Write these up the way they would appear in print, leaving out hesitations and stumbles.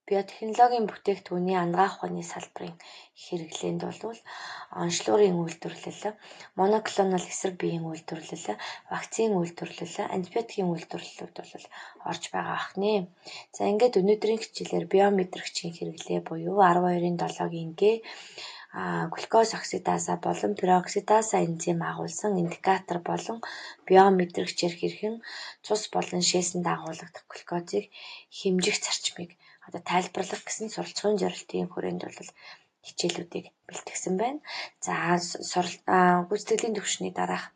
Биотехнологийн бүтээгдэхүүний анагаах ухааны салбарын хэрэглээнд бол онцлогын үйлдвэрлэл, моноклонал эсрэг биеийн үйлдвэрлэл, вакцины үйлдвэрлэл, антибиотикийн үйлдвэрлэлүүд бол орж байгаа ахнэ. За ингээд өнөөдрийн хичээлээр биометрикчийн хэрэглээ буюу 12-7-гийн Г глюкоз оксидаза болон пероксидаза энзим агуулсан индикатор болон биометрикчээр хэрхэн цус болон шээсэнд агуулгадах глюкозыг хэмжих зарчмыг тайлбарлах гэсэн суралцсан зорилтын хүрээнд бол хичээлүүдийг бэлтгэсэн байна. За гүйцэтгэлийн түвшний дараах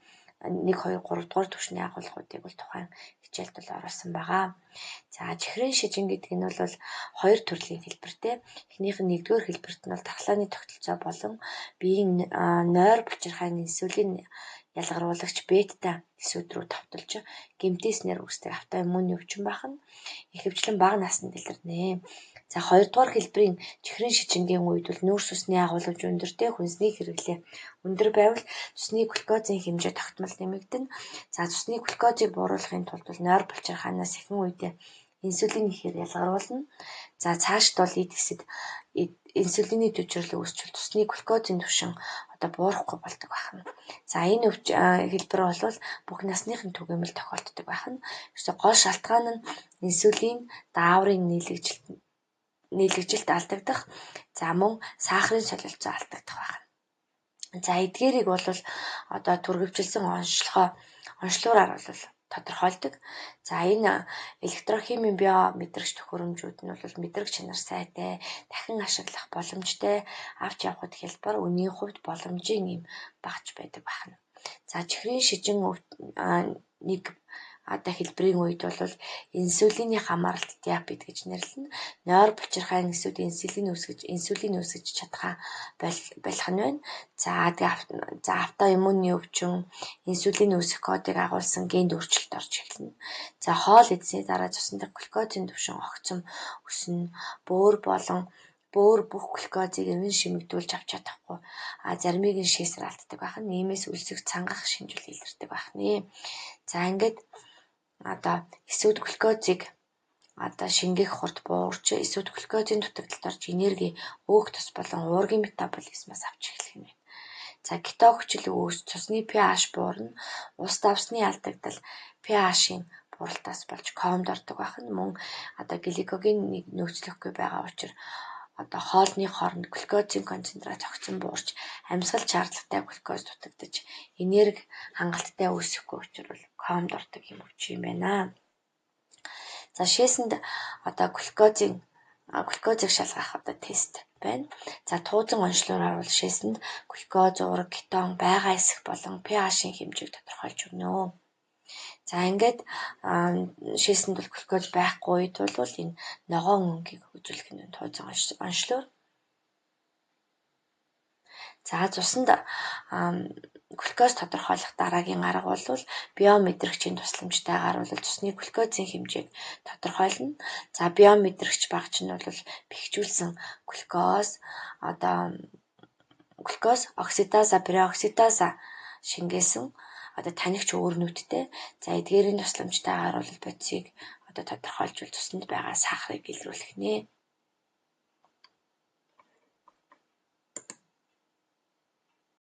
1, 2, 3 дугаар түвшний агуулгуудыг бол тухайн хичээлд бол оруулсан байгаа. За чихрийн шижин гэдэг нь бол хоёр төрлийн хэлбэртэй. Эхнийх нь нэгдүгээр хэлбэрт нь бол тахлааны тогтолцоо болон биеийн нойр булчирхайн инсулин ялгаруулагч бета эсүүд рүү товтолж гэмтээснээр үүсдэг автоиммун өвчин бахна ихэвчлэн бага наснд илэрнэ. За хоёрдугаар хэлбэрийн чихрийн шижингийн үед бол нүүрс усны агуулгаж өндөртэй хүнсний хэрэглээ өндөр байвал цусны глюкозын хэмжээ тогтмол нэмэгдэнэ. За цусны глюкозыг бууруулахын тулд бол нойр булчирхаанаас ихэнх үедээ инсулин ихээр ялгаруулна. За цаашд бол эд хэсэд инсулины төвчрлөө үүсчүүл цусны глюкозын түвшин буурахгүй болдог байна. За энэ хэлбэр бол бүх насныхын түгээмэл тохиолддог байна. Гэхдээ гол шалтгаан нь инсулин дааврын нийлэгжилт алдагдах, за мөн сахарын солилцоо алдагдах байна. За эдгээрийг бол түргэвчилсэн онцлогоор бол тодорхойлдог. За энэ электрохимийн биометрикч төхөөрөмжүүд нь бол мэдрэг чанар сайтай, дахин ашиглах боломжтой, авч явахад хялбар, үнийн хувьд боломжийн юм багц байдаг байна. За чихрийн шижин нэг хэлбэрийн үед бол инсулины хамааралт диабет гэж нэрлэнэ. Нойр булчирхайн эсүүд инсулин үүсгэж чадхаа болох нь байна. За автоиммуны өвчин, инсулин үүсэх кодыг агуулсан генд өөрчлөлт орж эхэлнэ. За хоол идсний дараа цусны глюкозын түвшин огцом өснө. Бөөр бүх глюкозыг эргэн шимэгдүүлж авч чадахгүй. Заримыг нь шээсээр алддаг байх нь. Иймээс үлсэх цангах шинжил илэрдэг байх нэ. За ингээд эсүүд глюкозыг шингээх хурд буурч эсүүд глюкозын дутагдалд орж энерги өөх тус болон уургийн метаболизмаас авч эхлэх нь байна. За кетогчл үүс цусны pH буурна. Ус давсны алдагдал pH-ийн бууралтаас болж комд ордог байх нь мөн гликогенийг нөөцлөхгүй байгаа учраас хоолны хооронд глюкозын концентрац огцом буурч амьсгал шаардлагатай глюкоз дутагдаж энерги хангалттай үүсэхгүй учраас комд ордог юм өвчин юм байна. За шээсэнд глюкозыг шалгах тест байна. За туузан онцлогоор харуул шээсэнд глюкоз, уурга, кетон, байгаа эсэх болон pH-ийн хэмжээг тодорхойлж өгнө. За ингээд шээсэнд бол глюкоз байхгүй үед бол энэ ногоон өнгийг үзүүлэх нь туузан онцлогоор. За цуснд глюкоз тодорхойлох дараагийн арга бол биометрикчийн тусламжтайгаар бол цусны глюкозын хэмжээг тодорхойлно. За биометрикч багч нь бол бэхжүүлсэн глюкоз, оксидаза, пероксидаза шингээсэн танигч өөрнүүдтэй. За эдгээрийн тусламжтайгаар бол бодисыг тодорхойлж цуснд байгаа сахарыг илрүүлэх нэ.